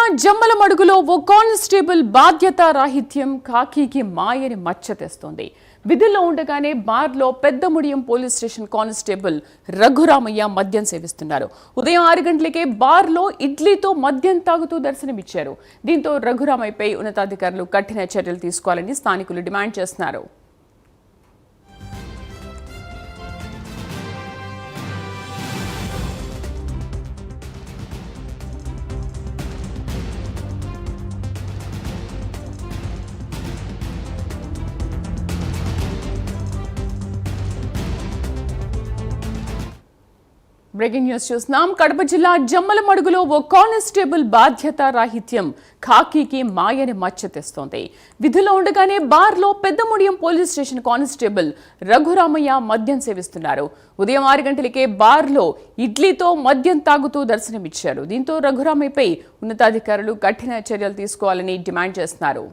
జిల్లా జమ్మలమడుగులో ఓ కానిస్టేబుల్ బాధ్యత రాహిత్యం ఖాకీకి మాయని మచ్చ తెస్తోంది. విధుల్లో ఉండగానే బార్లో Peddamudiyam police station constable Raghuramaiah మద్యం సేవిస్తున్నారు. ఉదయం 6 గంటలకే బార్లో ఇడ్లీతో మద్యం తాగుతూ దర్శనమిచ్చారు. దీంతో రఘురామయ్యపై ఉన్నతాధికారులు కఠిన చర్యలు తీసుకోవాలని స్థానికులు డిమాండ్ చేస్తున్నారు. బ్రేకింగ్ న్యూస్ చూస్తున్నాం. కడప జిల్లా జమ్మలమడుగులో ఓ కానిస్టేబుల్ బాధ్యత రాహిత్యం ఖాకీకి మాయని మచ్చ తెస్తోంది. విధుల్లో ఉండగానే బార్లో Peddamudiyam police station constable Raghuramaiah మద్యం సేవిస్తున్నారు. ఉదయం 6 గంటలకే బార్లో ఇడ్లీతో మద్యం తాగుతూ దర్శనమిచ్చారు. దీంతో రఘురామయ్యపై ఉన్నతాధికారులు కఠిన చర్యలు తీసుకోవాలని డిమాండ్ చేస్తున్నారు.